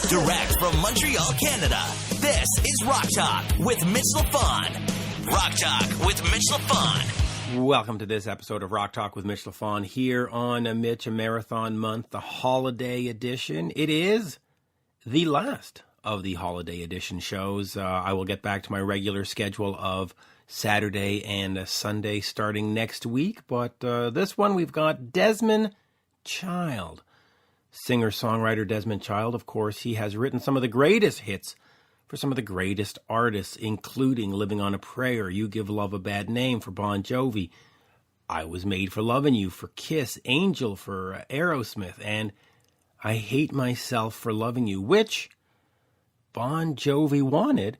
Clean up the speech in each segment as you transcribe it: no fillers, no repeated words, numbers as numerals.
Direct from Montreal, Canada, this is Rock Talk with Mitch Lafon. Rock Talk with Mitch Lafon. Welcome to this episode of Rock Talk with Mitch Lafon here on Mitch, a Marathon Month, the holiday edition. It is the last of the holiday edition shows. I will get back to my regular schedule of Saturday and Sunday starting next week, but this one we've got Desmond Child. Singer-songwriter Desmond Child, of course, he has written some of the greatest hits for some of the greatest artists, including Living on a Prayer, You Give Love a Bad Name for Bon Jovi, I Was Made for Lovin' You for Kiss, Angel for Aerosmith, and I Hate Myself for Loving You, which Bon Jovi wanted,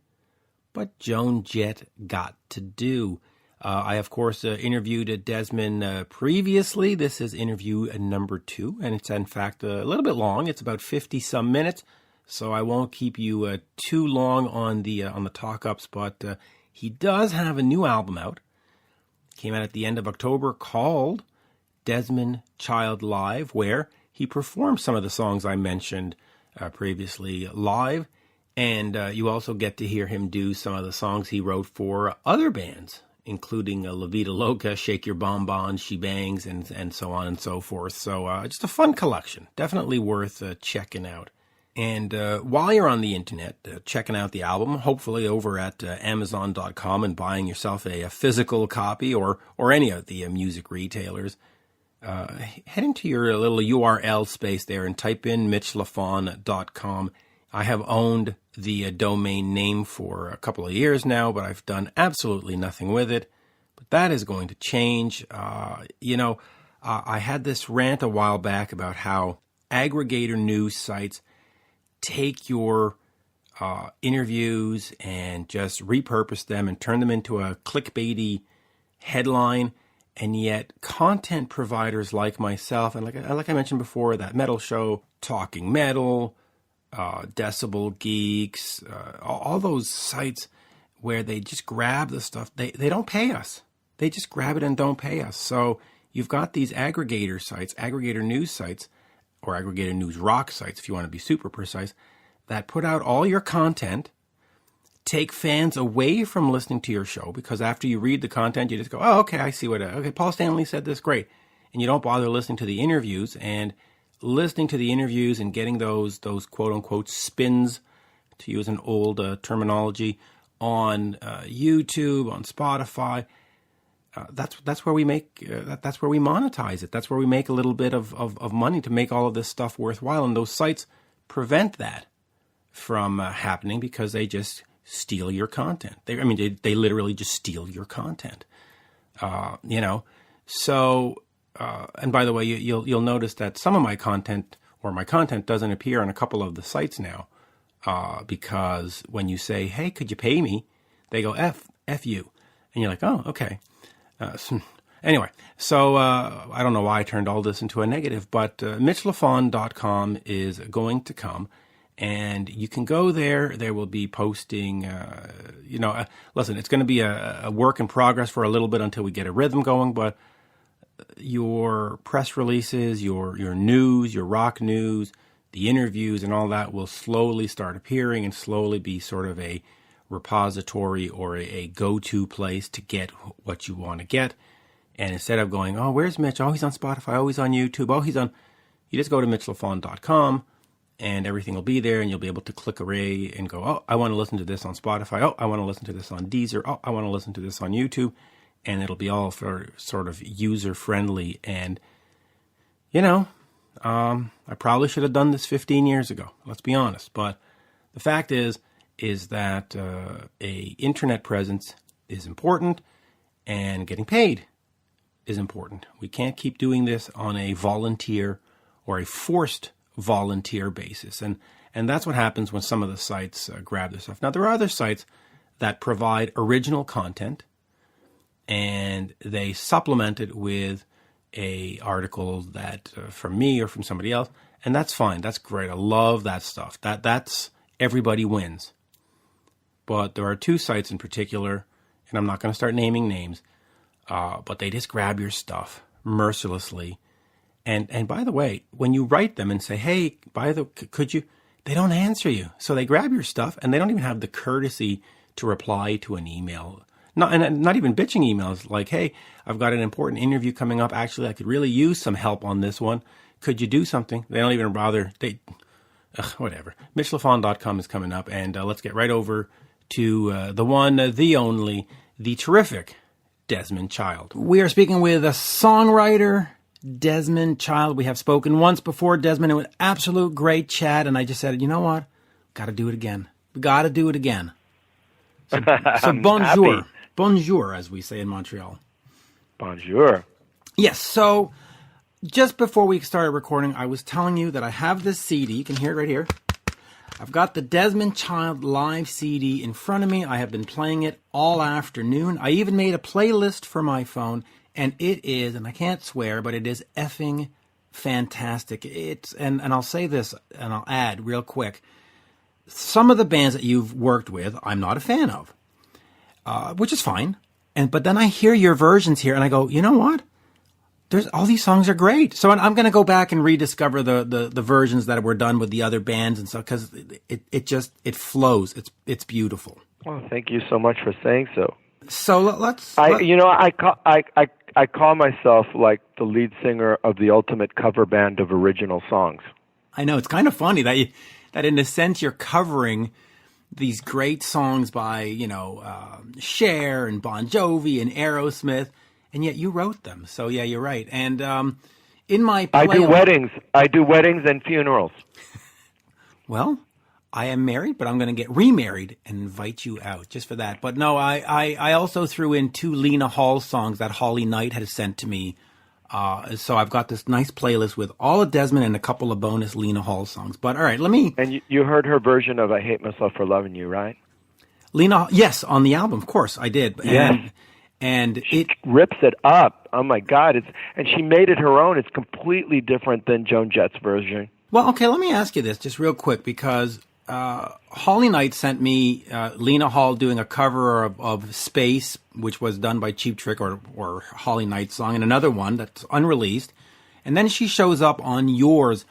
but Joan Jett got to do. I, of course, interviewed Desmond previously. This is interview number 2, and it's, in fact, a little bit long. It's about 50-some minutes, so I won't keep you too long on the talk-ups, but he does have a new album out. Came out at the end of October called Desmond Child Live, where he performed some of the songs I mentioned previously live, and you also get to hear him do some of the songs he wrote for other bands, including La Vida Loca, Shake Your Bonbons, She Bangs, and so on and so forth. So just a fun collection. Definitely worth checking out. And while you're on the internet, checking out the album, hopefully over at Amazon.com and buying yourself a physical copy or any of the music retailers, head into your little URL space there and type in MitchLafon.com. I have owned the domain name for a couple of years now, but I've done absolutely nothing with it. But that is going to change. I had this rant a while back about how aggregator news sites take your interviews and just repurpose them and turn them into a clickbaity headline. And yet content providers like myself, and like I mentioned before, that metal show, Talking Metal, Decibel Geeks, all those sites where they just grab the stuff. They don't pay us. They just grab it and don't pay us. So you've got these aggregator sites, aggregator news sites, or aggregator news rock sites, if you want to be super precise, that put out all your content, take fans away from listening to your show, because after you read the content, you just go, oh, okay, I see okay, Paul Stanley said this, great. And you don't bother listening to the interviews, and listening to the interviews and getting those quote-unquote spins, to use an old terminology, on YouTube, on Spotify. That's where we make that's where we monetize it. That's where we make a little bit of money to make all of this stuff worthwhile. And those sites prevent that from happening because they just steal your content. They literally just steal your content. So. And by the way, you'll notice that some of my content doesn't appear on a couple of the sites now, because when you say, "Hey, could you pay me?" they go F you, and you're like, "Oh, okay." Anyway, so I don't know why I turned all this into a negative, but MitchLafon.com is going to come, and you can go there. There will be posting. Listen, it's going to be a work in progress for a little bit until we get a rhythm going, but your press releases, your news, your rock news, the interviews and all that will slowly start appearing and slowly be sort of a repository or a go-to place to get what you want to get. And instead of going, oh, where's Mitch? Oh, he's on Spotify. Oh, he's on YouTube. Oh, you just go to MitchLafon.com and everything will be there, and you'll be able to click array and go, oh, I want to listen to this on Spotify. Oh, I want to listen to this on Deezer. Oh, I want to listen to this on YouTube. And it'll be all for sort of user-friendly. And, I probably should have done this 15 years ago. Let's be honest. But the fact is that a internet presence is important, and getting paid is important. We can't keep doing this on a volunteer or a forced volunteer basis. And that's what happens when some of the sites grab this stuff. Now, there are other sites that provide original content, and they supplement it with a article that from me or from somebody else, and that's fine. That's great. I love that stuff. That's everybody wins. But there are two sites in particular, and I'm not going to start naming names, but they just grab your stuff mercilessly. And by the way, when you write them and say, hey, could you, they don't answer you. So they grab your stuff and they don't even have the courtesy to reply to an email. Not even bitching emails like, hey, I've got an important interview coming up. Actually, I could really use some help on this one. Could you do something? They don't even bother. Whatever. MitchLafon.com is coming up, and let's get right over to the one, the only, the terrific Desmond Child. We are speaking with a songwriter, Desmond Child. We have spoken once before, Desmond. It was an absolute great chat, and I just said, you know what? Got to do it again. We got to do it again. So bonjour. Happy. Bonjour, as we say in Montreal. Bonjour. Yes, so just before we started recording, I was telling you that I have this CD. You can hear it right here. I've got the Desmond Child live CD in front of me. I have been playing it all afternoon. I even made a playlist for my phone, and it is, and I can't swear, but it is effing fantastic. And I'll say this, and I'll add real quick. Some of the bands that you've worked with, I'm not a fan of, which is fine. But then I hear your versions here, and I go, you know what? All these songs are great. So I'm going to go back and rediscover the versions that were done with the other bands and stuff, because it flows. It's beautiful. Well, thank you so much for saying so. So I call myself like the lead singer of the ultimate cover band of original songs. I know, it's kind of funny that in a sense you're covering these great songs by Cher and Bon Jovi and Aerosmith. And yet you wrote them. So, yeah, you're right. And in my I do weddings and funerals. Well, I am married, but I'm going to get remarried and invite you out just for that. But no, I also threw in 2 Lena Hall songs that Holly Knight had sent to me. So I've got this nice playlist with all of Desmond and a couple of bonus Lena Hall songs. But all right, let me... And you heard her version of I Hate Myself for Loving You, right? Lena, yes, on the album, of course, I did. Yes. And it rips it up. Oh my God! And she made it her own. It's completely different than Joan Jett's version. Well, okay. Let me ask you this just real quick, because Holly Knight sent me Lena Hall doing a cover of "Space," which was done by Cheap Trick or Holly Knight's song, and another one that's unreleased. And then she shows up on yours.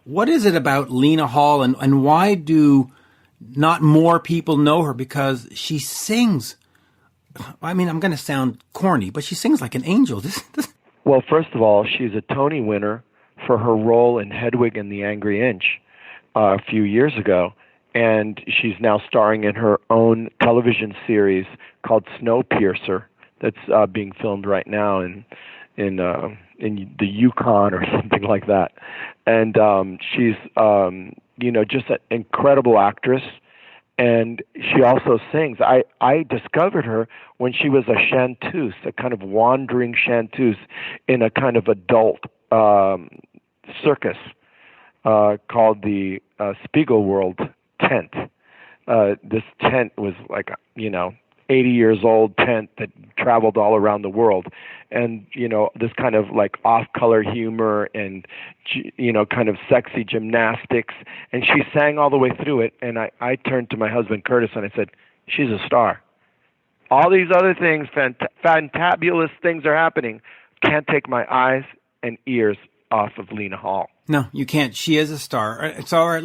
What is it about Lena Hall, and why do not more people know her? Because she sings. I mean, I'm going to sound corny, but she sings like an angel. Well, first of all, she's a Tony winner for her role in Hedwig and the Angry Inch a few years ago, and she's now starring in her own television series called Snowpiercer that's being filmed right now in the Yukon or something like that. And she's just an incredible actress. And she also sings. I discovered her when she was a chanteuse, a kind of wandering chanteuse in a kind of adult circus called the Spiegelworld tent. This tent was like 80 years old tent that traveled all around the world. And, this kind of like off-color humor and, kind of sexy gymnastics. And she sang all the way through it. And I turned to my husband, Curtis, and I said, she's a star. All these other things, fantabulous things are happening. Can't take my eyes and ears off of Lena Hall. No, you can't. She is a star. So, all right,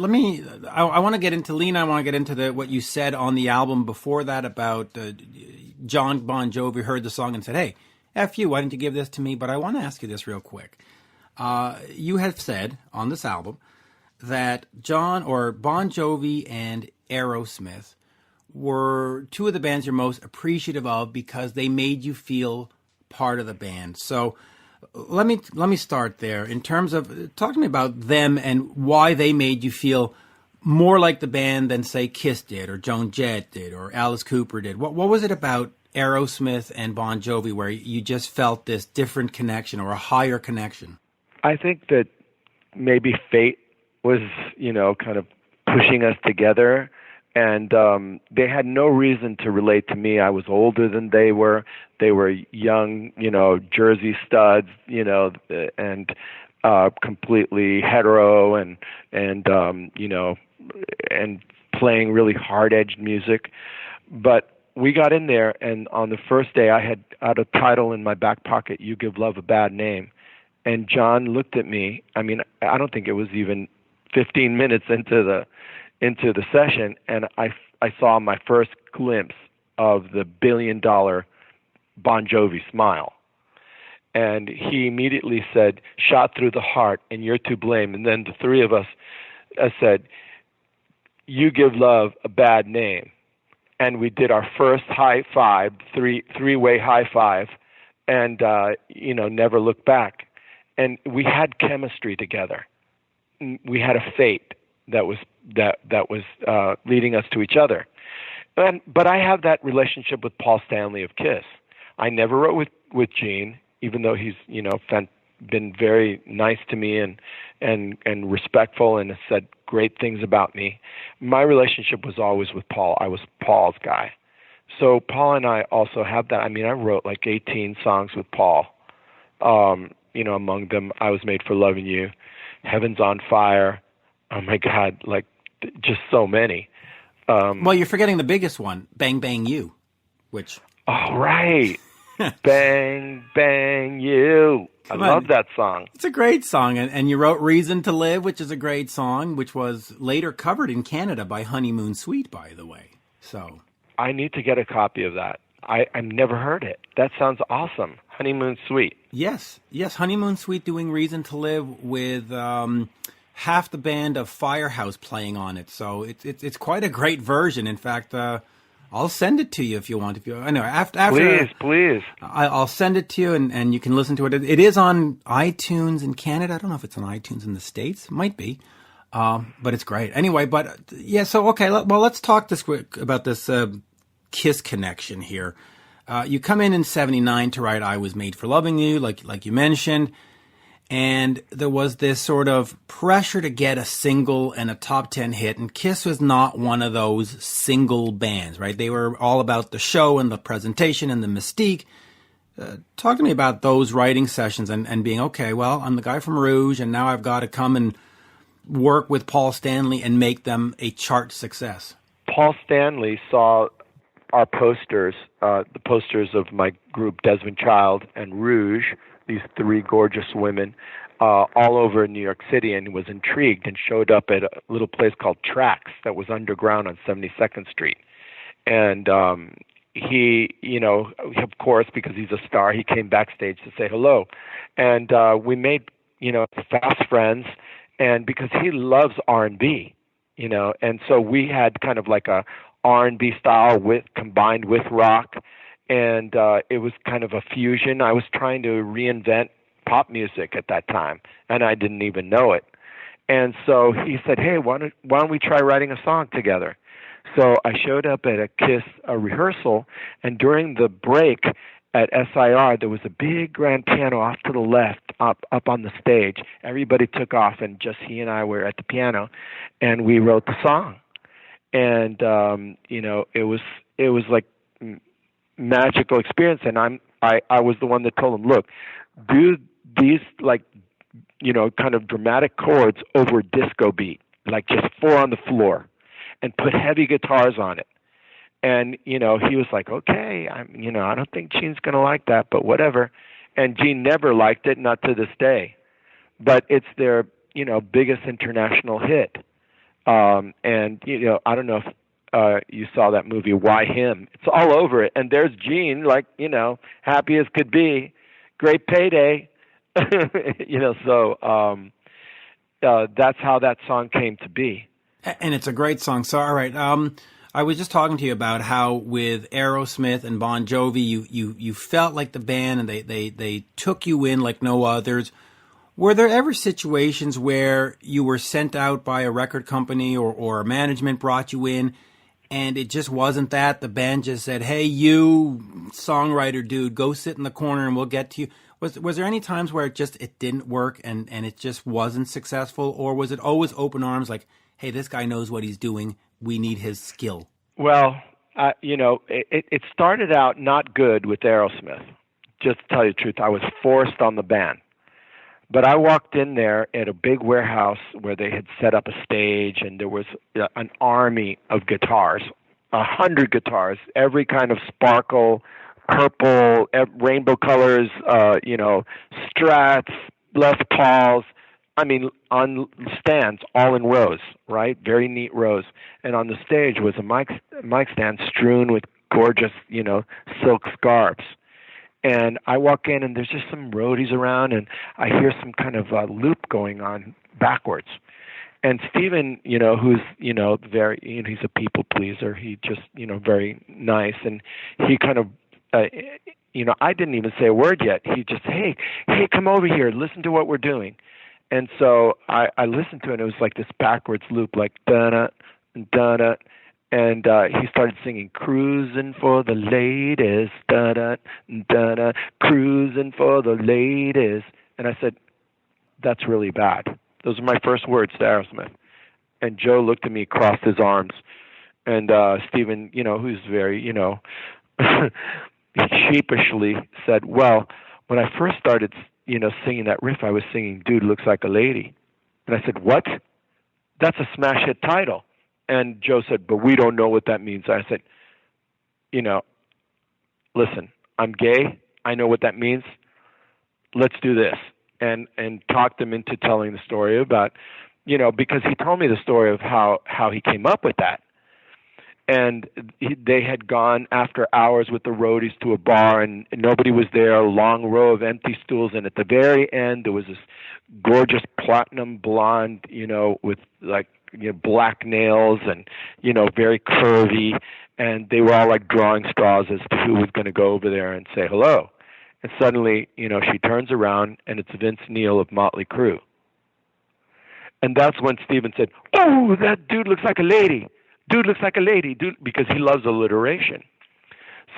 I want to get into Lena. I want to get into what you said on the album before that about Jon Bon Jovi heard the song and said, hey, F you, why didn't you give this to me? But I want to ask you this real quick. You have said on this album that Bon Jovi and Aerosmith were 2 of the bands you're most appreciative of because they made you feel part of the band. So let me start there. In terms of, talk to me about them and why they made you feel more like the band than, say, Kiss did or Joan Jett did or Alice Cooper did. What was it about Aerosmith and Bon Jovi where you just felt this different connection or a higher connection? I think that maybe fate was, kind of pushing us together. And they had no reason to relate to me. I was older than they were. They were young, Jersey studs, and completely hetero and playing really hard-edged music. But we got in there, and on the first day, I had a title in my back pocket, "You Give Love a Bad Name." And John looked at me. I mean, I don't think it was even 15 minutes into into the session, and I saw my first glimpse of the $1 billion Bon Jovi smile. And he immediately said, "Shot through the heart, and you're to blame." And then the three of us said, "You give love a bad name." And we did our first high five, three-way high five, and never looked back. And we had chemistry together. We had a fate that was leading us to each other. But I have that relationship with Paul Stanley of Kiss. I never wrote with Gene, even though he's been very nice to me and respectful and has said great things about me. My relationship was always with Paul. I was Paul's guy. So Paul and I also have that. I mean, I wrote like 18 songs with Paul. Among them, I Was Made for Loving You, Heaven's on Fire. Oh my God, like just so many. Well, you're forgetting the biggest one, Bang Bang You, which... Oh, right. Bang, Bang You. I love that song. It's a great song. And you wrote Reason to Live, which is a great song, which was later covered in Canada by Honeymoon Suite, by the way. So I need to get a copy of that. I've never heard it. That sounds awesome. Honeymoon Suite. Yes. Honeymoon Suite doing Reason to Live with half the band of Firehouse playing on it. So it's quite a great version. In fact, I'll send it to you if you want. After please. I'll send it to you and you can listen to it. It is on iTunes in Canada. I don't know if it's on iTunes in the States. It might be, but it's great. Anyway, so okay. Well, let's talk about this Kiss connection here. You come in 79 to write "I Was Made for Loving You," like you mentioned. And there was this sort of pressure to get a single and a top 10 hit. And Kiss was not one of those single bands, right? They were all about the show and the presentation and the mystique. Talk to me about those writing sessions and being, okay, well, I'm the guy from Rouge, and now I've got to come and work with Paul Stanley and make them a chart success. Paul Stanley saw our posters, the posters of my group Desmond Child and Rouge, these three gorgeous women, all over New York City, and was intrigued and showed up at a little place called Trax that was underground on 72nd Street. And he, of course, because he's a star, he came backstage to say hello. And we made, fast friends, and because he loves R&B, and so we had kind of like a R&B style combined with rock. And it was kind of a fusion. I was trying to reinvent pop music at that time, and I didn't even know it. And so he said, "Hey, why don't we try writing a song together?" So I showed up at a Kiss rehearsal, and during the break at SIR, there was a big grand piano off to the left, up on the stage. Everybody took off, and just he and I were at the piano, and we wrote the song. And it was like magical experience, and I was the one that told him, look, do these kind of dramatic chords over a disco beat, like just 4 on the floor, and put heavy guitars on it. And he was like, okay, I don't think Gene's gonna like that, but whatever. And Gene never liked it, not to this day, but it's their biggest international hit. And I don't know if you saw that movie, Why Him? It's all over it. And there's Gene, happy as could be. Great payday. So that's how that song came to be. And it's a great song. So, all right. I was just talking to you about how with Aerosmith and Bon Jovi, you felt like the band and they took you in like no others. Were there ever situations where you were sent out by a record company or a management brought you in and it just wasn't that? The band just said, hey, you songwriter dude, go sit in the corner and we'll get to you. Was there any times where it didn't work and it just wasn't successful? Or was it always open arms like, hey, this guy knows what he's doing. We need his skill? Well, it started out not good with Aerosmith. Just to tell you the truth, I was forced on the band. But I walked in there at a big warehouse where they had set up a stage, and there was an army of guitars, 100 guitars, every kind of sparkle, purple, rainbow colors, Strats, Les Pauls, I mean, on stands, all in rows, right? Very neat rows. And on the stage was a mic stand strewn with gorgeous, silk scarves. And I walk in, and there's just some roadies around, and I hear some kind of loop going on backwards. And Stephen, who's, very, he's a people pleaser. He just, very nice. And he kind of, I didn't even say a word yet. He just, hey, come over here. Listen to what we're doing. And so I listened to it, and it was like this backwards loop, like da-da, da-da. And he started singing, cruising for the ladies, da-da, da-da, cruising for the ladies. And I said, that's really bad. Those are my first words to Aerosmith. And Joe looked at me, crossed his arms. And Stephen, who's very, sheepishly said, well, when I first started, singing that riff, I was singing Dude Looks Like a Lady. And I said, what? That's a smash hit title. And Joe said, but we don't know what that means. I said, listen, I'm gay. I know what that means. Let's do this. And talked him into telling the story about, because he told me the story of how he came up with that. And they had gone after hours with the roadies to a bar, and nobody was there, a long row of empty stools. And at the very end, there was this gorgeous platinum blonde, with like, black nails and, very curvy. And they were all like drawing straws as to who was going to go over there and say hello. And suddenly, she turns around, and it's Vince Neil of Motley Crue. And that's when Stephen said, oh, that dude looks like a lady. Dude looks like a lady, because he loves alliteration.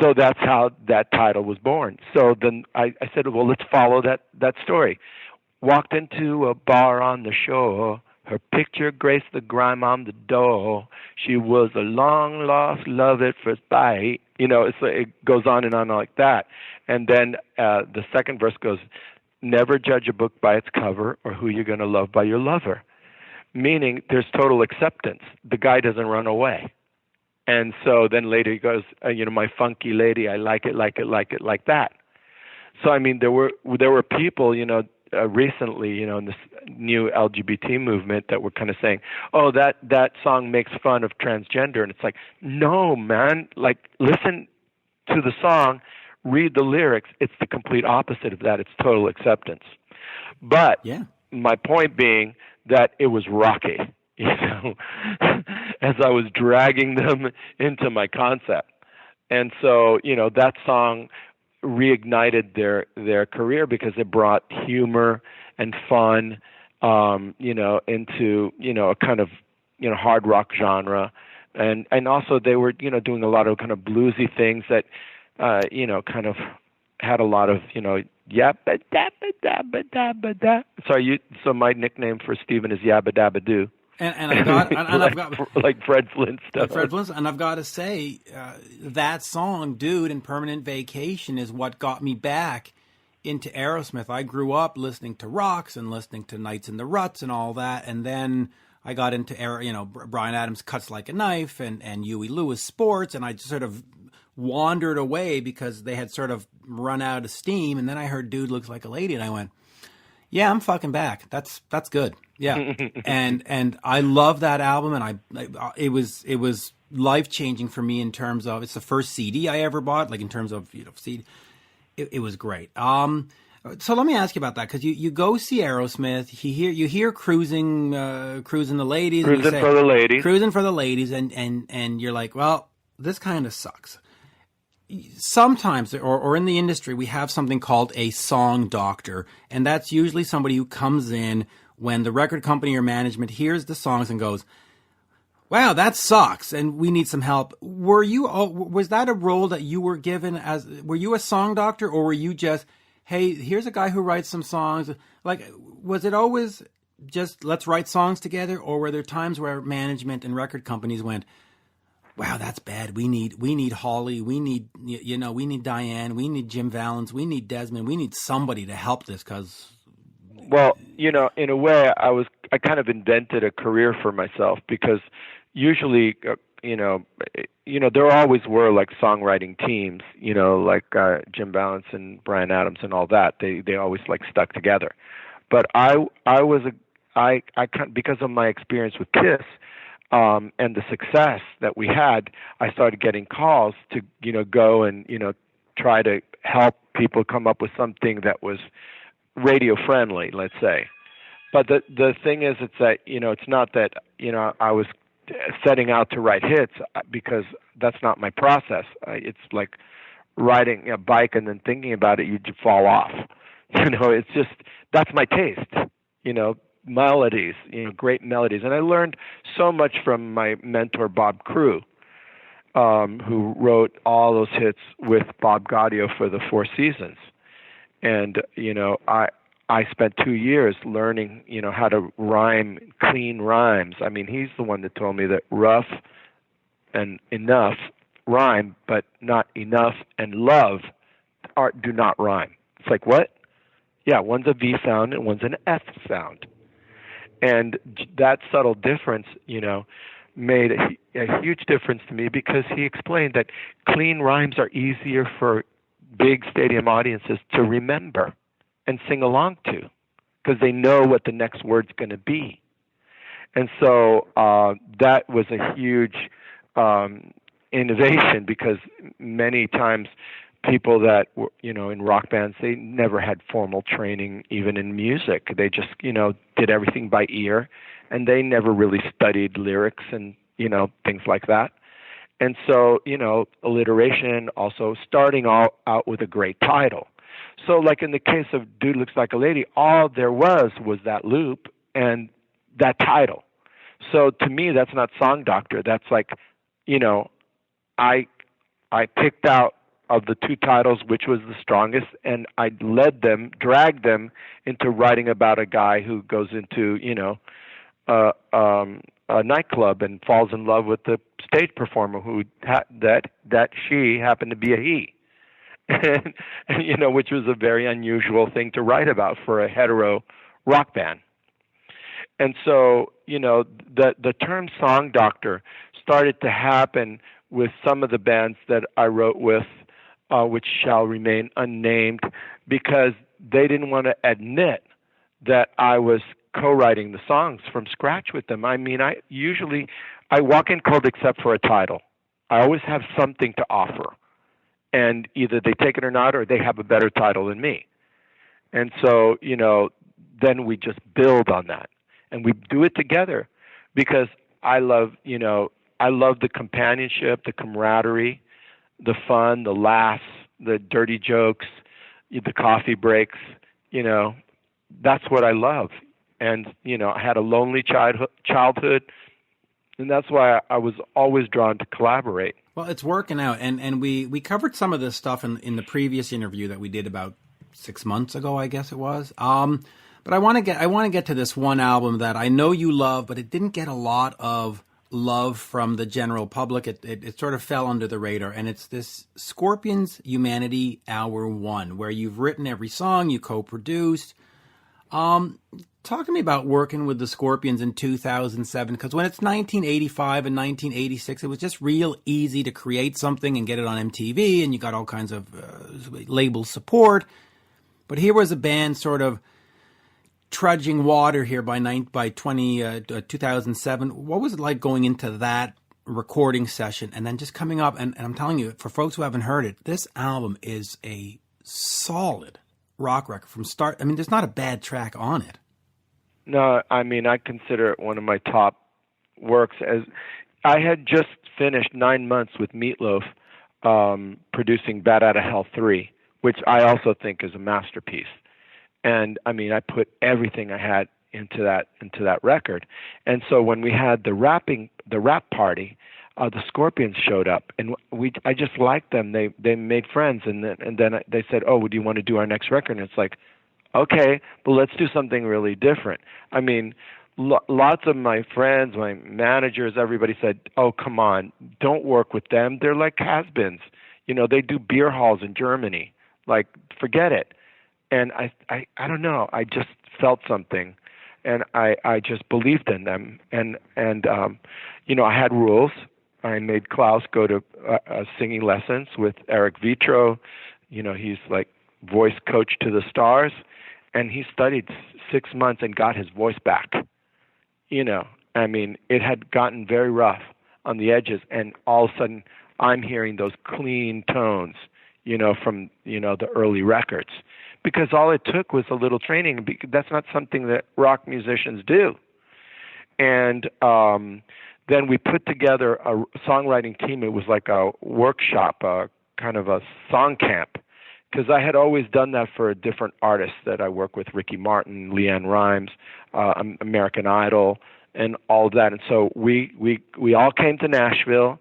So that's how that title was born. So then I said, well, let's follow that story. Walked into a bar on the shore. Her picture graced the grime on the door. She was a long-lost love at first bite. It goes on and on like that. And then the second verse goes, never judge a book by its cover or who you're going to love by your lover. Meaning there's total acceptance. The guy doesn't run away. And so then later he goes, my funky lady, I like it like that. So, I mean, there were people, recently, in this new LGBT movement that were kind of saying, oh, that song makes fun of transgender. And it's like, no, man, like, listen to the song, read the lyrics. It's the complete opposite of that. It's total acceptance. But my point being that it was rocky, as I was dragging them into my concept. And so, that song reignited their career because it brought humor and fun, into, a kind of, hard rock genre. And also they were, doing a lot of kind of bluesy things that, kind of had a lot of, yabba dabba dabba dabba da. So my nickname for Stephen is Yabba Dabba Doo. And I've got like Fred Flintstone. Like Fred Flintstone, and I've got to say, that song, "Dude" and "Permanent Vacation," is what got me back into Aerosmith. I grew up listening to Rocks and listening to Nights in the Ruts and all that, and then I got into Bryan Adams' "Cuts Like a Knife" and Huey Lewis sports, and I just sort of wandered away because they had sort of run out of steam. And then I heard "Dude Looks Like a Lady," and I went, "Yeah, I'm fucking back. That's good." Yeah, and I love that album, and it was life changing for me in terms of it's the first CD I ever bought, like in terms of CD. It was great. So let me ask you about that, because you go see Aerosmith, you hear cruising the ladies, cruising for the ladies, and you're like, well, this kind of sucks. Sometimes, or in the industry, we have something called a song doctor, and that's usually somebody who comes in when the record company or management hears the songs and goes, wow, that sucks, and we need some help. Was that a role that you were given were you a song doctor, or were you just, hey, here's a guy who writes some songs? Like, was it always just let's write songs together, or were there times where management and record companies went, wow, that's bad. We need Holly. We need Diane. We need Jim Valens. We need Desmond. We need somebody to help this because. Well, in a way, I kind of invented a career for myself, because usually, there always were like songwriting teams, like Jim Valens and Bryan Adams and all that. They always like stuck together. But I was because of my experience with Kiss, and the success that we had, I started getting calls to, go and, try to help people come up with something that was radio friendly, let's say. But the thing is, it's that, it's not that, I was setting out to write hits, because that's not my process. It's like riding a bike and then thinking about it, you just fall off. It's just, that's my taste, melodies, great melodies. And I learned so much from my mentor, Bob Crew, who wrote all those hits with Bob Gaudio for the Four Seasons. And, I spent 2 years learning, how to rhyme clean rhymes. I mean, he's the one that told me that rough and enough rhyme, but not enough and love do not rhyme. It's like, what? Yeah, one's a V sound and one's an F sound. And that subtle difference, made a huge difference to me, because he explained that clean rhymes are easier for big stadium audiences to remember and sing along to, because they know what the next word's going to be. And so that was a huge innovation, because many times people that were, in rock bands, they never had formal training even in music. They just, did everything by ear, and they never really studied lyrics and, things like that. And so, alliteration, also starting out with a great title. So like in the case of Dude Looks Like a Lady, all there was that loop and that title. So to me, that's not song doctor. That's like, I picked out of the two titles which was the strongest, and I dragged them into writing about a guy who goes into, a nightclub and falls in love with the stage performer who that she happened to be a he. And, which was a very unusual thing to write about for a hetero rock band. And so, the term song doctor started to happen with some of the bands that I wrote with, which shall remain unnamed, because they didn't want to admit that I was co-writing the songs from scratch with them. I mean, I walk in cold except for a title. I always have something to offer. And either they take it or not, or they have a better title than me. And so, then we just build on that. And we do it together, because I love the companionship, the camaraderie, the fun, the laughs, the dirty jokes, the coffee breaks. That's what I love. And, I had a lonely childhood, and that's why I was always drawn to collaborate. Well, it's working out, and we covered some of this stuff in the previous interview that we did about 6 months ago, I guess it was. But I want to get to this one album that I know you love, but it didn't get a lot of love from the general public. It sort of fell under the radar, and it's this Scorpions Humanity Hour 1, where you've written every song, you co-produced. Talk to me about working with the Scorpions in 2007, because when it's 1985 and 1986, it was just real easy to create something and get it on MTV, and you got all kinds of label support. But here was a band sort of trudging water here by 2007. What was it like going into that recording session and then just coming up? And I'm telling you, for folks who haven't heard it, this album is a solid rock record from start. I mean, there's not a bad track on it. No, I mean, I consider it one of my top works. As I had just finished 9 months with Meatloaf producing Bat Outta Hell 3, which I also think is a masterpiece. And I mean, I put everything I had into that record. And so when we had the rap party, the Scorpions showed up, and I just liked them. They made friends, and then they said, "Oh, do you want to do our next record?" And it's like, okay, but let's do something really different. I mean, lots of my friends, my managers, everybody said, "Oh, come on, don't work with them. They're like has-beens. They do beer halls in Germany. Like, forget it." And I don't know. I just felt something, and I just believed in them. And I had rules. I made Klaus go to singing lessons with Eric Vitro. He's like voice coach to the stars. and he studied 6 months and got his voice back. I mean, it had gotten very rough on the edges, and all of a sudden I'm hearing those clean tones, from, the early records, because all it took was a little training. That's not something that rock musicians do. And then we put together a songwriting team. It was like a workshop, kind of a song camp, because I had always done that for different artists that I work with, Ricky Martin, Leanne Rimes, American Idol, and all of that. And so we all came to Nashville,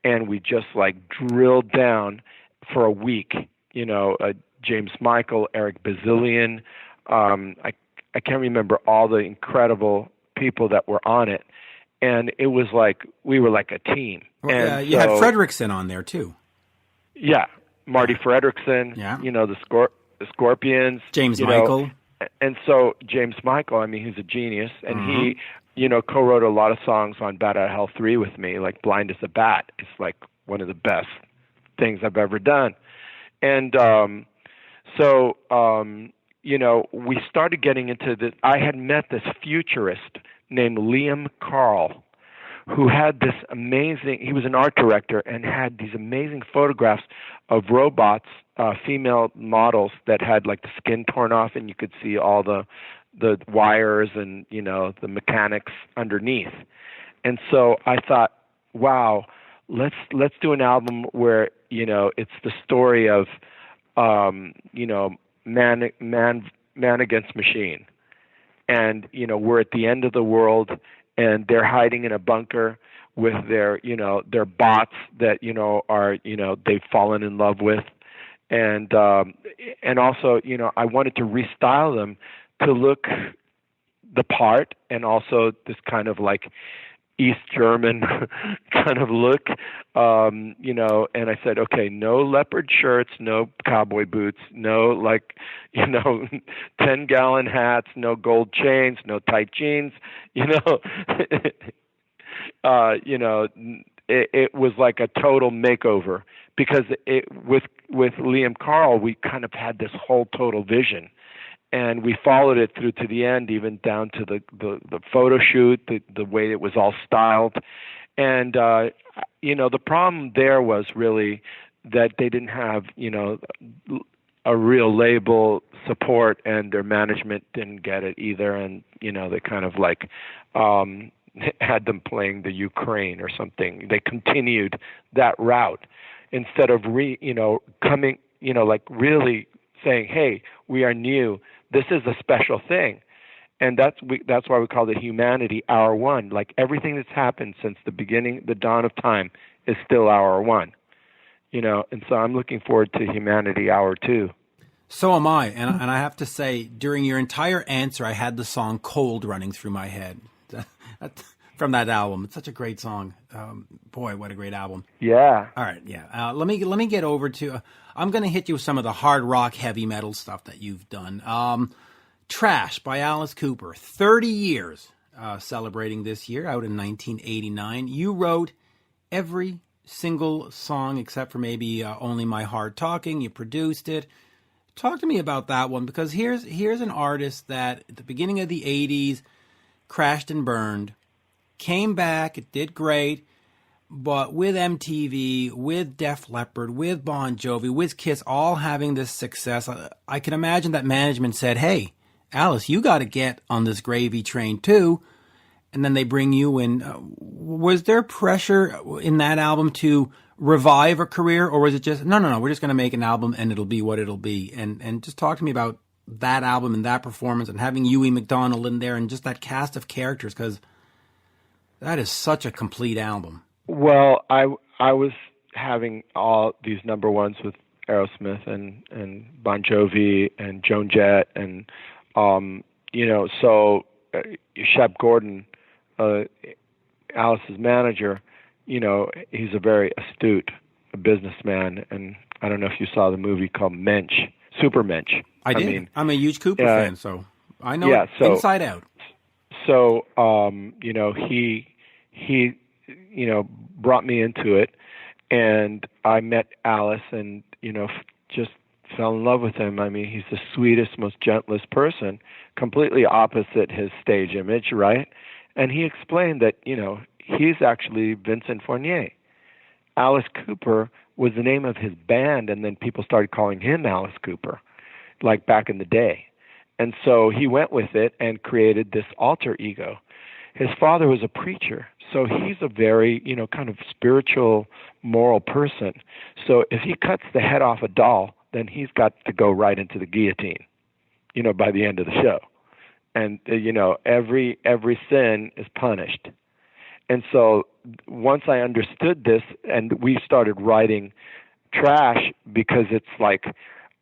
and we just like drilled down for a week. James Michael, Eric Bazillion. I can't remember all the incredible people that were on it, and it was like we were like a team. Well, and you had Fredrickson on there too. Yeah, Marty Fredrickson. Yeah. The Scorpions. James Michael. And so James Michael, I mean, he's a genius, and he, co-wrote a lot of songs on Bat Out of Hell 3 with me, like Blind as a Bat. It's like one of the best things I've ever done. And we started getting into this. I had met this futurist named Liam Carl, who had this amazing, he was an art director and had these amazing photographs of robots, female models that had like the skin torn off, and you could see all the wires and, the mechanics underneath. And so I thought, wow, let's do an album where, it's the story of, man against machine. And, we're at the end of the world, and they're hiding in a bunker with their bots that, are, they've fallen in love with. And also, I wanted to restyle them to look the part, and also this kind of like East German kind of look, and I said, okay, no leopard shirts, no cowboy boots, no 10-gallon hats, no gold chains, no tight jeans, it was like a total makeover, because with Liam Carl, we kind of had this whole total vision. And we followed it through to the end, even down to the photo shoot, the way it was all styled. And, the problem there was really that they didn't have, a real label support, and their management didn't get it either. And, they kind of like had them playing the Ukraine or something. They continued that route instead of coming, like really saying, hey, we are new. This is a special thing. And that's why we call it Humanity Hour One. Like everything that's happened since the beginning, the dawn of time, is still Hour One. And so I'm looking forward to Humanity Hour Two. So am I. And I have to say, during your entire answer, I had the song Cold running through my head from that album. It's such a great song. Boy, what a great album. Yeah. All right, yeah. Let me get over to, I'm going to hit you with some of the hard rock, heavy metal stuff that you've done. Trash by Alice Cooper, 30 years celebrating this year, out in 1989. You wrote every single song except for maybe Only My Heart Talking. You produced it. Talk to me about that one, because here's an artist that at the beginning of the 80s crashed and burned, came back, it did great, but with MTV, with Def Leppard, with Bon Jovi, with Kiss, all having this success, I can imagine that management said, hey, Alice, you got to get on this gravy train too. And then they bring you in. Was there pressure in that album to revive a career, or was it just, no, we're just going to make an album and it'll be what it'll be? And just talk to me about that album and that performance and having Huey McDonald in there and just that cast of characters, because that is such a complete album. Well, I was having all these number ones with Aerosmith and Bon Jovi and Joan Jett and so Shep Gordon, Alice's manager, he's a very astute businessman, and I don't know if you saw the movie called Mensch, Super Mensch. I did. mean, I'm a huge Cooper fan, so I know it inside out. So he brought me into it, and I met Alice, and just fell in love with him. I mean, he's the sweetest, most gentlest person, completely opposite his stage image, right? And he explained that, he's actually Vincent Fournier. Alice Cooper was the name of his band, and then people started calling him Alice Cooper, like back in the day. And so he went with it and created this alter ego. His father was a preacher, so he's a very, kind of spiritual, moral person. So if he cuts the head off a doll, then he's got to go right into the guillotine, by the end of the show. And, every sin is punished. And so once I understood this, and we started writing trash, because it's like,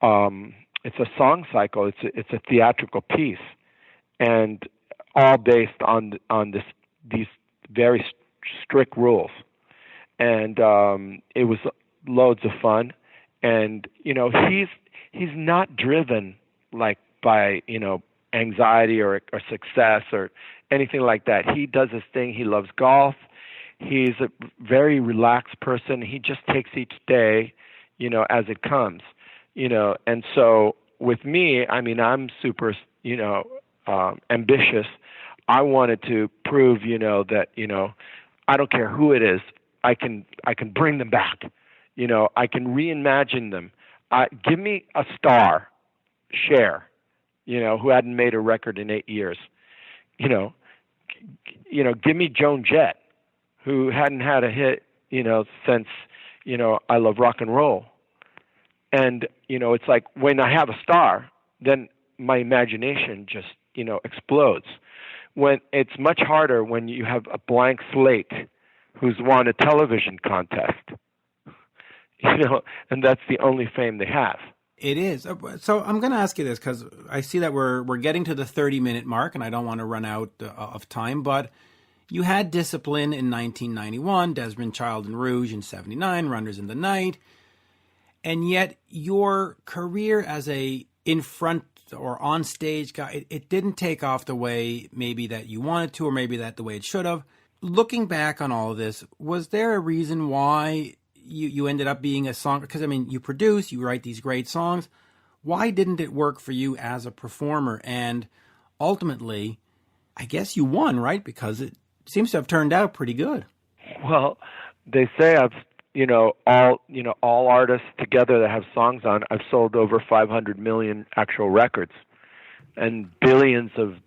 it's a song cycle, it's a theatrical piece, and all based on these very strict rules. And it was loads of fun. And he's not driven like by anxiety or success or anything like that. He does his thing. He loves golf. He's a very relaxed person. He just takes each day, as it comes. And so with me, I mean, I'm super, ambitious. I wanted to prove, that, I don't care who it is, I can bring them back. I can reimagine them. Give me a star, Cher, who hadn't made a record in 8 years. Give me Joan Jett, who hadn't had a hit, since, I Love Rock and Roll. And, it's like when I have a star, then my imagination just, explodes. When it's much harder when you have a blank slate who's won a television contest, and that's the only fame they have. It is. So I'm going to ask you this, because I see that we're getting to the 30-minute mark, and I don't want to run out of time, but you had Discipline in 1991, Desmond Child and Rouge in 79, Runners in the Night, and yet your career as a in front or on stage guy, it didn't take off the way maybe that you wanted to, or maybe that the way it should have. Looking back on all of this, was there a reason why you ended up being a song? Because, I mean, you produce, you write these great songs. Why didn't it work for you as a performer? And ultimately, I guess you won, right? Because it seems to have turned out pretty good. Well, they say all artists together that have songs on, I've sold over 500 million actual records and billions of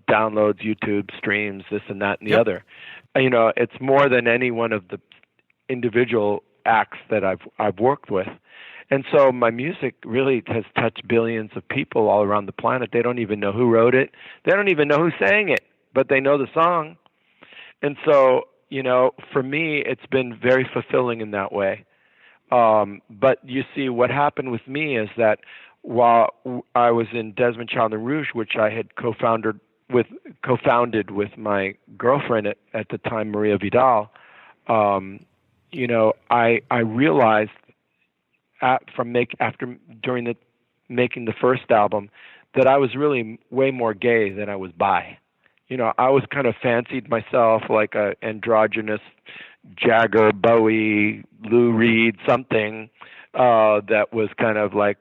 downloads, YouTube streams, this and that and the other. It's more than any one of the individual acts that I've worked with. And so my music really has touched billions of people all around the planet. They don't even know who wrote it. They don't even know who sang it, but they know the song. And so, for me, it's been very fulfilling in that way. But you see, what happened with me is that while I was in Desmond Child and Rouge, which I had co-founded with my girlfriend at the time, Maria Vidal, I realized during making the first album that I was really way more gay than I was bi. I was kind of fancied myself like a androgynous Jagger, Bowie, Lou Reed, something that was kind of like,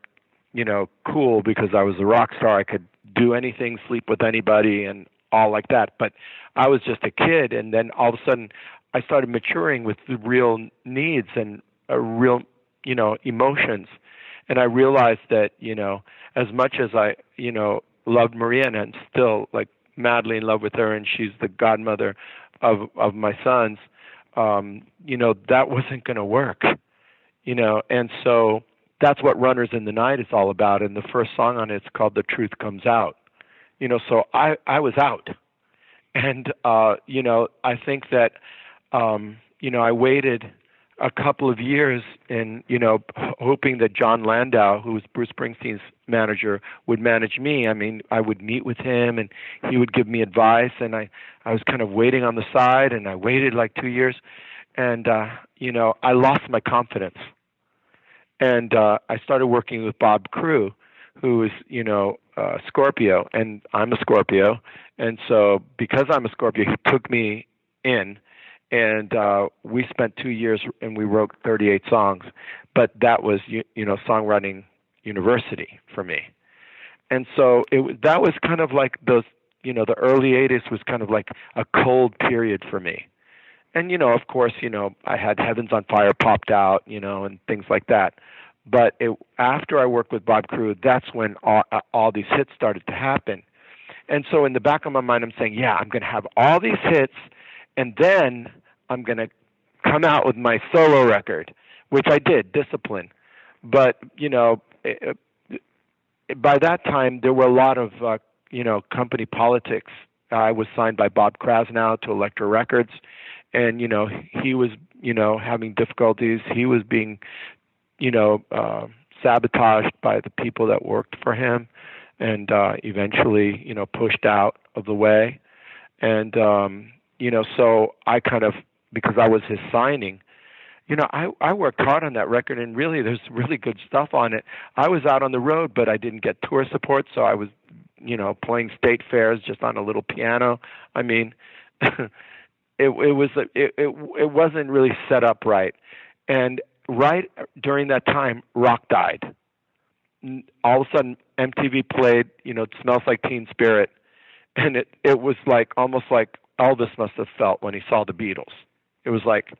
cool because I was a rock star. I could do anything, sleep with anybody, and all like that. But I was just a kid, and then all of a sudden I started maturing with the real needs and real, emotions. And I realized that, as much as I, loved Maria and I'm still like madly in love with her, and she's the godmother of my sons, that wasn't going to work, and so that's what Runners in the Night is all about. And the first song on it's called The Truth Comes Out, so I was out. And, I think that, I waited a couple of years in, hoping that John Landau, who was Bruce Springsteen's manager, would manage me. I mean, I would meet with him and he would give me advice, and I was kind of waiting on the side, and I waited like 2 years, and, I lost my confidence. And I started working with Bob Crew, who is, Scorpio, and I'm a Scorpio. And so because I'm a Scorpio, he took me in, and we spent 2 years and we wrote 38 songs. But that was, songwriting university for me. And so that was kind of like those, the early 80s was kind of like a cold period for me. And, of course, I had Heavens on Fire popped out, and things like that. But after I worked with Bob Crewe, that's when all these hits started to happen. And so in the back of my mind, I'm saying, yeah, I'm going to have all these hits, and then I'm going to come out with my solo record, which I did, Discipline. But, by that time, there were a lot of, company politics. I was signed by Bob Krasnow to Elektra Records, and, he was, having difficulties. He was being, sabotaged by the people that worked for him, and eventually, pushed out of the way. And, so I kind of, because I was his signing, I worked hard on that record, and really there's really good stuff on it. I was out on the road, but I didn't get tour support, so I was, playing state fairs just on a little piano. I mean, it wasn't really set up right. And right during that time, rock died. All of a sudden, MTV played, It Smells Like Teen Spirit, and it was like almost like Elvis must have felt when he saw the Beatles. It was like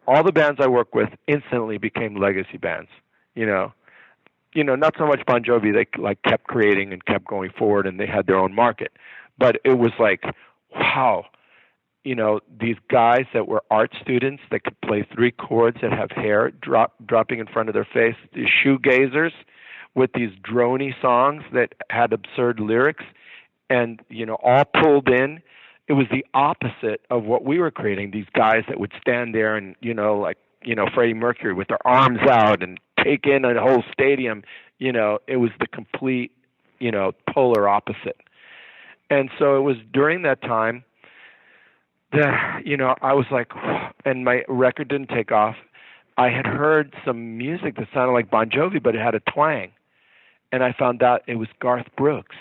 all the bands I worked with instantly became legacy bands. Not so much Bon Jovi. They like kept creating and kept going forward, and they had their own market. But it was like, wow, these guys that were art students that could play 3 chords and have hair dropping in front of their face, these shoegazers with these droney songs that had absurd lyrics, and all pulled in. It was the opposite of what we were creating. These guys that would stand there and Freddie Mercury with their arms out and take in a whole stadium. It was the complete polar opposite. And so it was during that time that I was like, and my record didn't take off. I had heard some music that sounded like Bon Jovi, but it had a twang, and I found out it was Garth Brooks.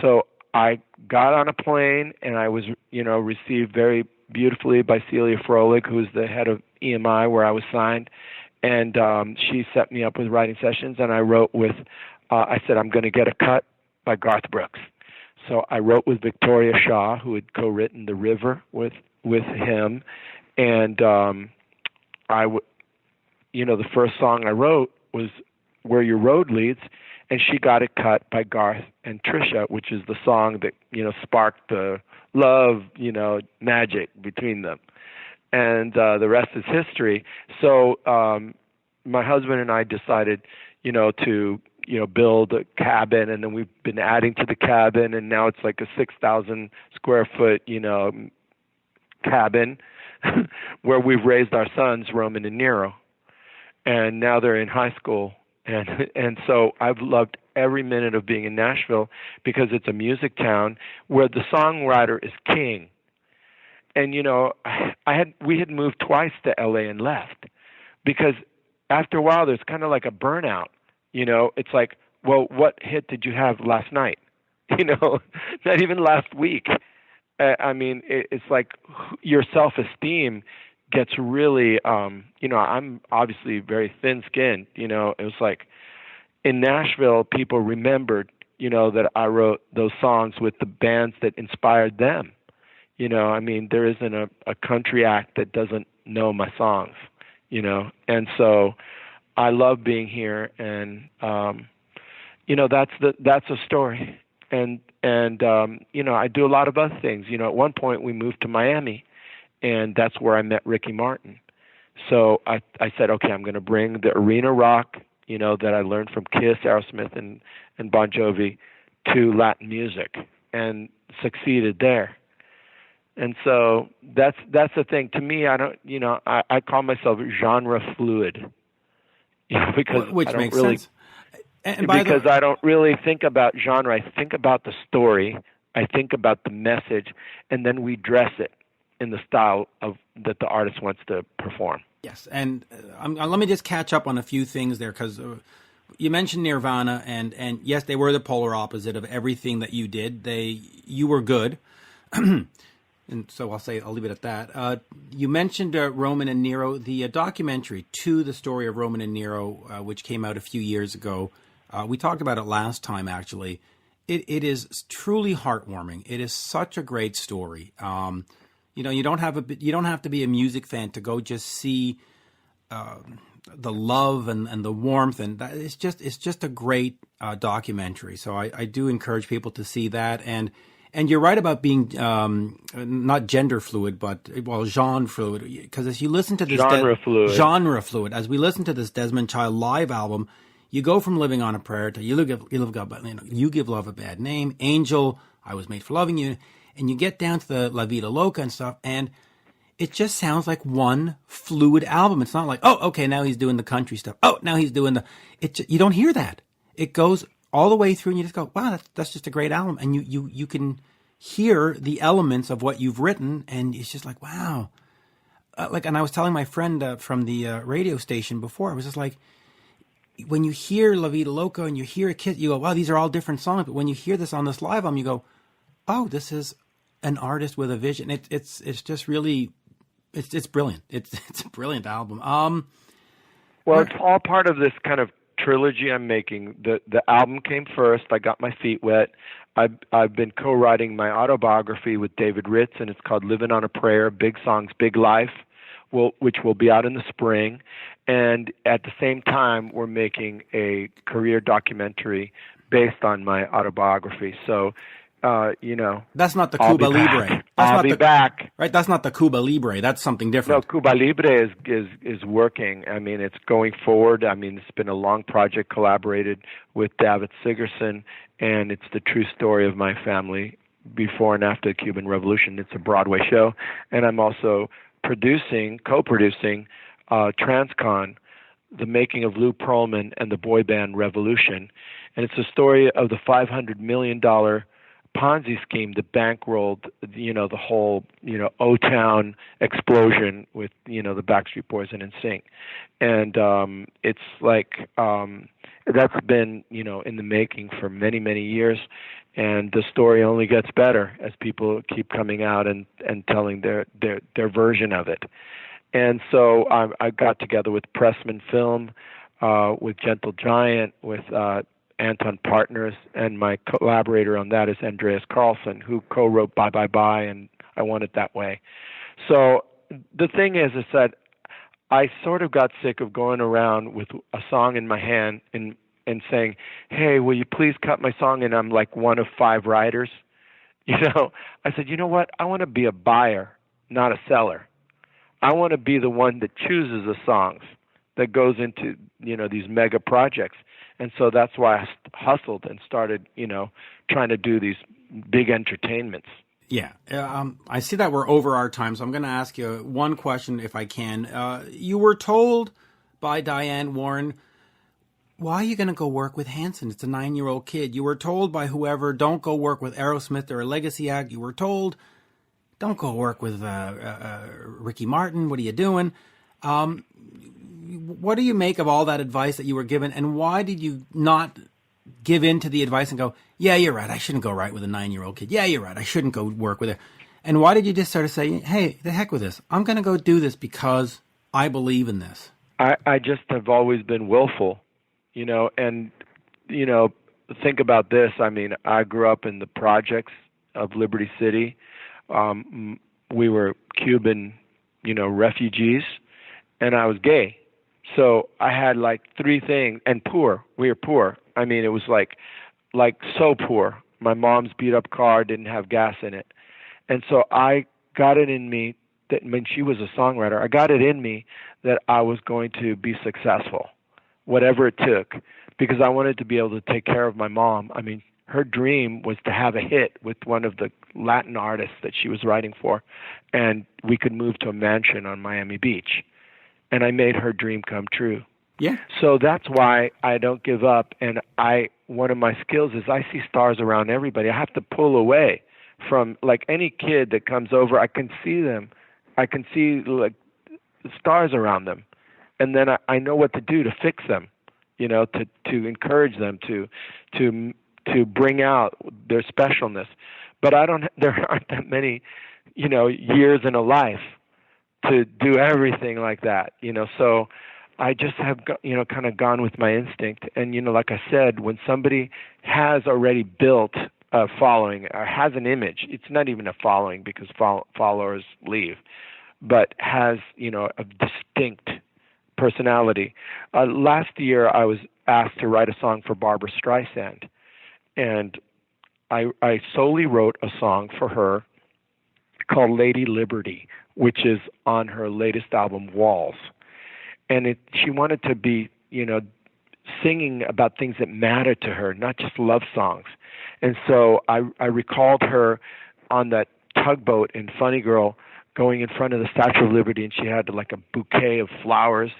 So I got on a plane, and I was, received very beautifully by Celia Froelich, who's the head of EMI where I was signed, and she set me up with writing sessions, and I wrote with, I said, I'm going to get a cut by Garth Brooks. So I wrote with Victoria Shaw, who had co-written The River with him, and the first song I wrote was Where Your Road Leads, and she got it cut by Garth and Trisha, which is the song that, sparked the love, magic between them. And the rest is history. So my husband and I decided, to, build a cabin, and then we've been adding to the cabin, and now it's like a 6,000 square foot, cabin where we've raised our sons, Roman and Nero. And now they're in high school. And so I've loved every minute of being in Nashville because it's a music town where the songwriter is king. And, we had moved twice to LA and left because after a while there's kind of like a burnout. It's like, well, what hit did you have last night? Not even last week. It's like your self-esteem gets really, I'm obviously very thin-skinned. It was like in Nashville, people remembered, that I wrote those songs with the bands that inspired them. There isn't a country act that doesn't know my songs, and so I love being here, and that's a story, and I do a lot of other things. At one point we moved to Miami, and that's where I met Ricky Martin. So I said, okay, I'm going to bring the arena rock, that I learned from Kiss, Aerosmith, and Bon Jovi to Latin music, and succeeded there. And so that's the thing. To me, I don't, I call myself genre fluid, because which I don't makes really, sense. And because I don't really think about genre. I think about the story. I think about the message, and then we dress it in the style of that the artist wants to perform. Yes, and let me just catch up on a few things there, because you mentioned Nirvana, and yes, they were the polar opposite of everything that you did. You were good. And so I'll leave it at that. You mentioned Roman and Nero, the documentary to the story of Roman and Nero, which came out a few years ago. We talked about it last time, actually. It is truly heartwarming. It is such a great story. You don't have to be a music fan to go just see the love and the warmth, and it's just a great documentary. So I do encourage people to see that. And you're right about being not gender fluid, but genre fluid. Because as you listen to this genre fluid, as we listen to this Desmond Child live album, you go from Living on a Prayer to You Give Love a Bad Name, Angel, I Was Made for Loving You, and you get down to the La Vida Loca and stuff, and it just sounds like one fluid album. It's not like, oh, okay, now he's doing the country stuff. Oh, now he's doing you don't hear that. It goes all the way through, and you just go, wow, that's just a great album. And you can hear the elements of what you've written, and it's just like, wow. And I was telling my friend from the radio station before, I was just like, when you hear La Vida Loca and you hear a kid, you go, wow, these are all different songs. But when you hear this on this live album, you go, oh, this is an artist with a vision. It's just really, it's brilliant. It's a brilliant album. Well, it's all part of this kind of trilogy I'm making. The album came first. I got my feet wet. I've been co-writing my autobiography with David Ritz, and it's called Living on a Prayer, Big Songs, Big Life, which will be out in the spring. And at the same time, we're making a career documentary based on my autobiography. So, that's not the Cuba Libre. I'll be back. Right, that's not the Cuba Libre. That's something different. No, Cuba Libre is working. I mean, it's going forward. I mean, it's been a long project, collaborated with David Sigerson, and it's the true story of my family before and after the Cuban Revolution. It's a Broadway show, and I'm also co-producing Transcon, the making of Lou Pearlman and the boy band Revolution. And it's a story of the $500 million Ponzi scheme that bankrolled, the whole, O-Town explosion with, the Backstreet Boys and NSYNC. And it's like that's been, in the making for many, many years. And the story only gets better as people keep coming out and telling their version of it. And so I got together with Pressman Film, with Gentle Giant, with Anton Partners, and my collaborator on that is Andreas Carlson, who co-wrote Bye Bye Bye and I Want It That Way. So the thing is that I sort of got sick of going around with a song in my hand and saying, hey, will you please cut my song? And I'm like one of 5 writers. I said, you know what? I want to be a buyer, not a seller. I want to be the one that chooses the songs that goes into, these mega projects. And so that's why I hustled and started, trying to do these big entertainments. Yeah. I see that we're over our time, so I'm going to ask you one question if I can. You were told by Diane Warren, why are you going to go work with Hanson? It's a 9-year-old kid. You were told by whoever, don't go work with Aerosmith or a Legacy Act. You were told, don't go work with Ricky Martin. What are you doing? What do you make of all that advice that you were given, and why did you not give in to the advice and go, yeah, you're right, I shouldn't go write with a 9-year-old kid. Yeah, you're right, I shouldn't go work with her. And why did you just sort of say, hey, the heck with this. I'm going to go do this because I believe in this? I just have always been willful, and, think about this. I mean, I grew up in the projects of Liberty City. We were Cuban, refugees, and I was gay. So I had like 3 things, and poor. We were poor. I mean, it was like so poor. My mom's beat up car didn't have gas in it. And so I got it in me that when she was a songwriter, I got it in me that I was going to be successful, whatever it took, because I wanted to be able to take care of my mom. I mean, her dream was to have a hit with one of the Latin artists that she was writing for, and we could move to a mansion on Miami Beach. And I made her dream come true. Yeah. So that's why I don't give up. And one of my skills is I see stars around everybody. I have to pull away from, like, any kid that comes over. I can see them. I can see, like, stars around them. And then I know what to do to fix them, to encourage them, to bring out their specialness. But there aren't that many, years in a life to do everything like that, So I just have, kind of gone with my instinct. And, like I said, when somebody has already built a following or has an image, it's not even a following because followers leave, but has, a distinct personality. Last year, I was asked to write a song for Barbra Streisand, and I solely wrote a song for her called Lady Liberty, which is on her latest album, Walls. And she wanted to be, singing about things that matter to her, not just love songs. And so I recalled her on that tugboat in Funny Girl going in front of the Statue of Liberty, and she had like a bouquet of flowers,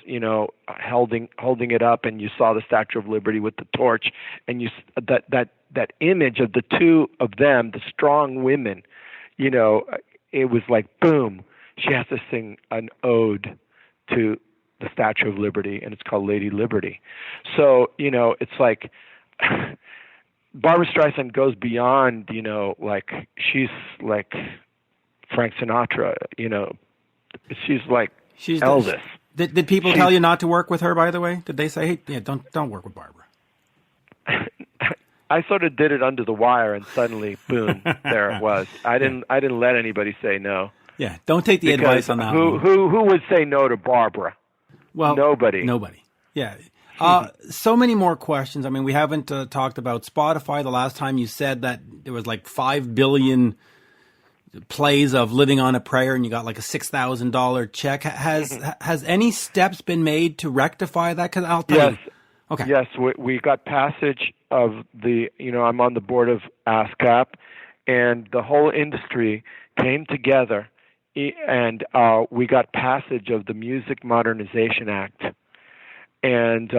holding it up, and you saw the Statue of Liberty with the torch, and that image of the two of them, the strong women, it was like, boom, she has to sing an ode to the Statue of Liberty, and it's called Lady Liberty. So, it's like Barbra Streisand goes beyond, like she's like Frank Sinatra, she's like Elvis. Did people tell you not to work with her, by the way? Did they say, hey, yeah, don't work with Barbra? I sort of did it under the wire, and suddenly, boom, there it was. I didn't let anybody say no. Yeah, don't take the advice on that one. Who would say no to Barbra? Well, nobody. Yeah. So many more questions. I mean, we haven't talked about Spotify. The last time you said that there was like 5 billion plays of Living on a Prayer and you got like a $6,000 check. Has any steps been made to rectify that? Because I'll tell you. Okay. Yes, we got passage of the, I'm on the board of ASCAP, and the whole industry came together, and we got passage of the Music Modernization Act. And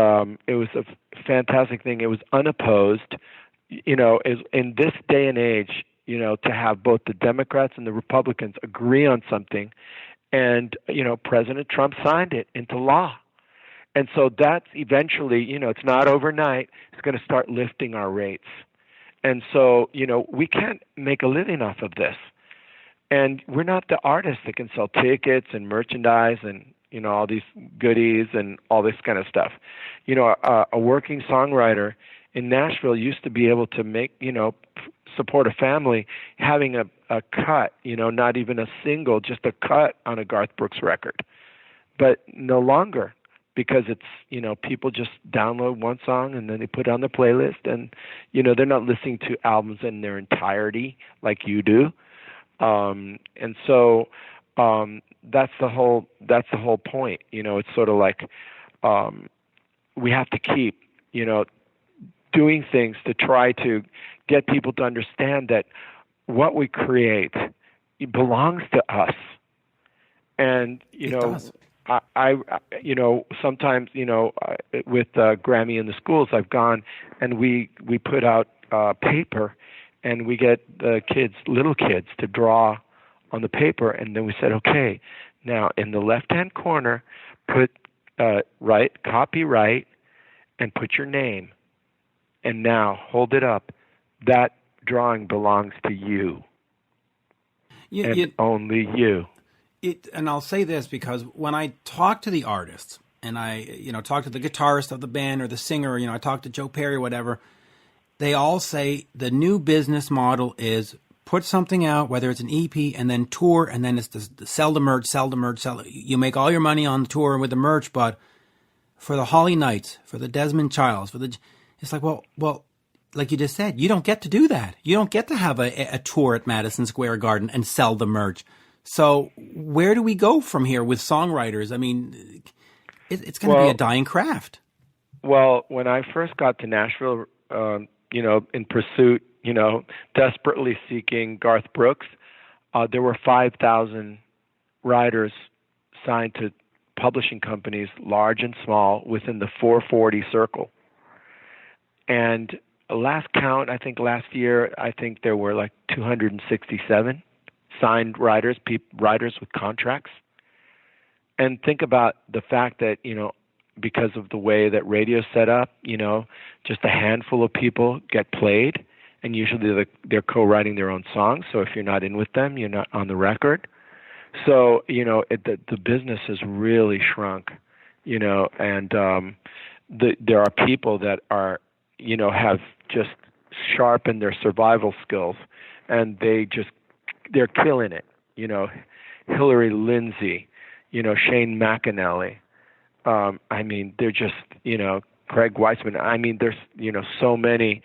it was a fantastic thing. It was unopposed. In this day and age, to have both the Democrats and the Republicans agree on something, and, President Trump signed it into law. And so that's eventually, it's not overnight, it's going to start lifting our rates. And so, we can't make a living off of this. And we're not the artists that can sell tickets and merchandise and, all these goodies and all this kind of stuff. A working songwriter in Nashville used to be able to make, support a family having a cut, not even a single, just a cut on a Garth Brooks record. But no longer, because it's, people just download one song and then they put it on their playlist, and, they're not listening to albums in their entirety like you do. And so that's the whole point. It's sort of like we have to keep, doing things to try to get people to understand that what we create, it belongs to us. And, I sometimes, with Grammy in the schools, I've gone and we put out paper, and we get the little kids to draw on the paper, and then we said, okay, now in the left-hand corner, put copyright, and put your name, and now hold it up. That drawing belongs to you, only you. And I'll say this because when I talk to the artists and I, talk to the guitarist of the band or the singer, I talk to Joe Perry or whatever, they all say the new business model is put something out, whether it's an EP, and then tour, and then it's the sell the merch. You make all your money on the tour and with the merch, but for the Holly Knights, for the Desmond Childs, it's like, well, like you just said, you don't get to do that. You don't get to have a tour at Madison Square Garden and sell the merch. So where do we go from here with songwriters? I mean, it's going to be a dying craft. Well, when I first got to Nashville, in pursuit, desperately seeking Garth Brooks, there were 5,000 writers signed to publishing companies, large and small, within the 440 circle. And last count, I think last year, there were like 267 signed writers with contracts. And think about the fact that, because of the way that radio's set up, just a handful of people get played, and usually they're co-writing their own songs. So if you're not in with them, you're not on the record. So, the business has really shrunk. and there are people that are, have just sharpened their survival skills, and they're killing it. Hillary Lindsay, Shane McAnally. They're just, Craig Weissman. There's, so many,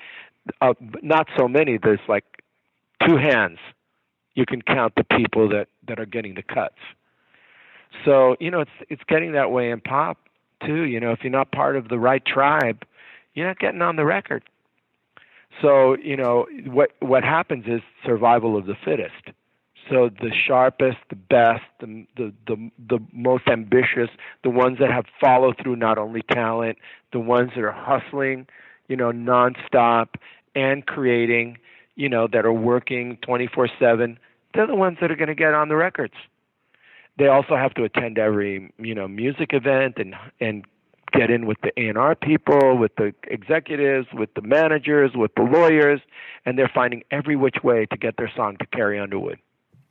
not so many. There's like two hands. You can count the people that are getting the cuts. So, it's getting that way in pop too. If you're not part of the right tribe, you're not getting on the record. So, what happens is survival of the fittest. So the sharpest, the best, the most ambitious, the ones that have follow through, not only talent, the ones that are hustling, nonstop and creating, that are working 24/7, they're the ones that are going to get on the records. They also have to attend every, music event and get in with the A&R people, with the executives, with the managers, with the lawyers, and they're finding every which way to get their song to Carrie Underwood.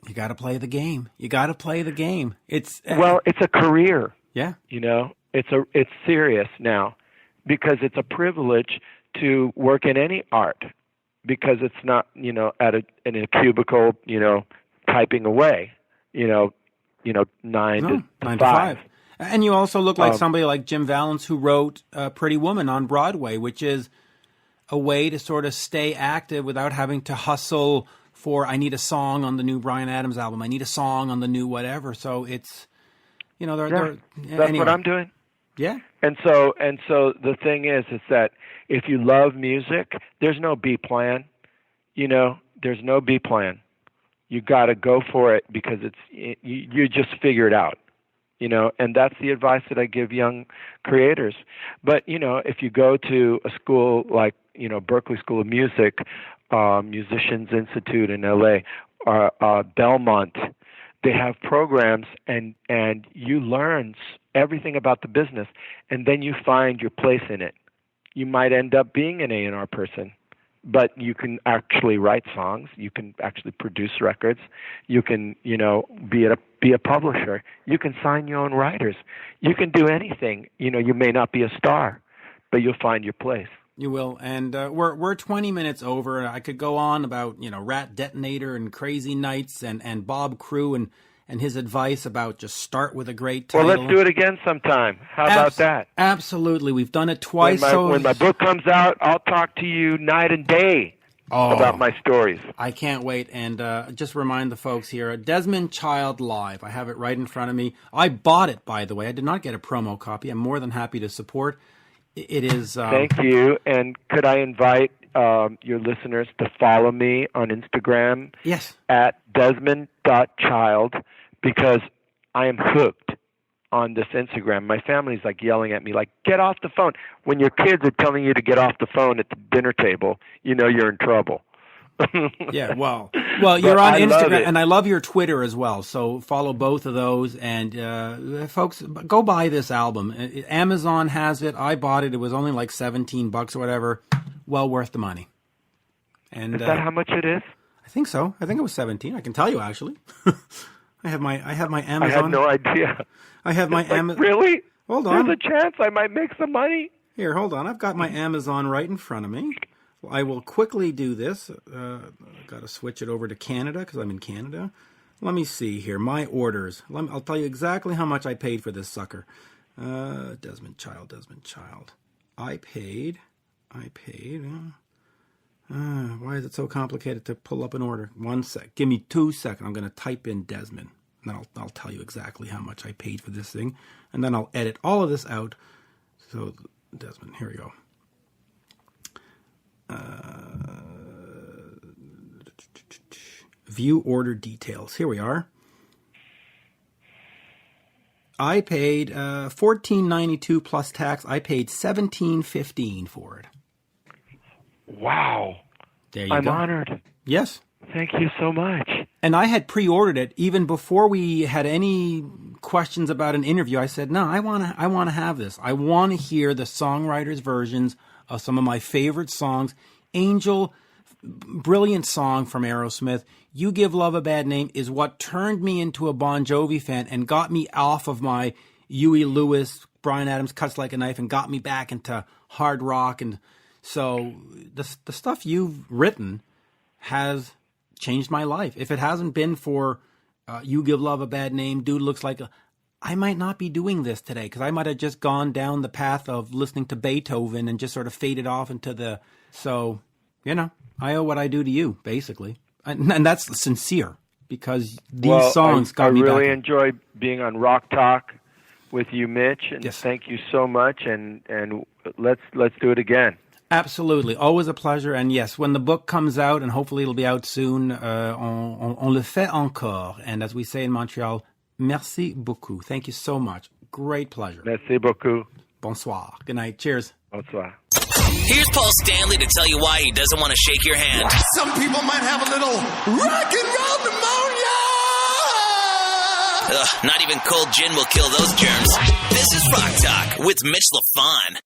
You got to play the game. You got to play the game. It's a career. Yeah. It's serious now, because it's a privilege to work in any art, because it's not, in a cubicle, typing away, 9 to 5. And you also look like somebody like Jim Valance, who wrote Pretty Woman on Broadway, which is a way to sort of stay active without having to hustle for, I need a song on the new Bryan Adams album, I need a song on the new whatever. So it's, that's anyway. what I'm doing. Yeah. And so the thing is that if you love music, there's no B plan. There's no B plan. You got to go for it, because you just figure it out. And that's the advice that I give young creators. But, if you go to a school like, Berklee School of Music, Musicians Institute in LA, Belmont, they have programs, and you learn everything about the business, and then you find your place in it. You might end up being an A&R person, but you can actually write songs. You can actually produce records. You can, be a publisher. You can sign your own writers. You can do anything. You may not be a star, but you'll find your place. You will. And we're 20 minutes over. I could go on about, Rat Detonator and Crazy Nights and Bob Crew and his advice about just start with a great title. Well, let's do it again sometime. How about that? Absolutely. We've done it twice. When my book comes out, I'll talk to you night and day about my stories. I can't wait. And just remind the folks here, Desmond Child Live. I have it right in front of me. I bought it, by the way. I did not get a promo copy. I'm more than happy to support. It is. Thank you. And could I invite your listeners to follow me on Instagram? Yes. At Desmond.child, because I am hooked on this Instagram. My family's like yelling at me, like, get off the phone. When your kids are telling you to get off the phone at the dinner table, you're in trouble. Yeah, well, you're on Instagram, and I love your Twitter as well. So follow both of those, and folks, go buy this album. Amazon has it. I bought it. It was only like $17 or whatever. Well worth the money. And is that how much it is? I think so. I think it was 17. I can tell you actually. I have my Amazon. I had no idea. I have my Amazon. Really? Hold on. There's a chance I might make some money. Here, hold on. I've got my Amazon right in front of me. Well, I will quickly do this. I've got to switch it over to Canada because I'm in Canada. Let me see here. My orders. I'll tell you exactly how much I paid for this sucker. Desmond Child. I paid. Why is it so complicated to pull up an order? 1 sec. Give me 2 seconds. I'm going to type in Desmond. And then I'll tell you exactly how much I paid for this thing. And then I'll edit all of this out. So, Desmond, here we go. View order details. Here we are. I paid $14.92 plus tax. I paid $17.15 for it. Wow. There you I'm go. honored. Yes. Thank you so much. And I had pre-ordered it even before we had any questions about an interview. I said, no, I want to have this. I want to hear the songwriters' versions of some of my favorite songs. Angel, brilliant song from Aerosmith. You Give Love a Bad Name is what turned me into a Bon Jovi fan and got me off of my Huey Lewis Bryan Adams' Cuts Like a Knife and got me back into hard rock. And so the stuff you've written has changed my life. If it hasn't been for You Give Love a Bad Name, Dude Looks Like I might not be doing this today, because I might have just gone down the path of listening to Beethoven and just sort of faded off into so, I owe what I do to you, basically. And that's sincere, because these songs got me back. I really enjoy being on Rock Talk with you, Mitch, and yes. Thank you so much, and let's do it again. Absolutely. Always a pleasure. And yes, when the book comes out, and hopefully it'll be out soon, on le fait encore. And as we say in Montreal, merci beaucoup. Thank you so much. Great pleasure. Merci beaucoup. Bonsoir. Good night. Cheers. Bonsoir. Here's Paul Stanley to tell you why he doesn't want to shake your hand. Some people might have a little rock and roll pneumonia. Ugh, not even cold gin will kill those germs. This is Rock Talk with Mitch Lafon.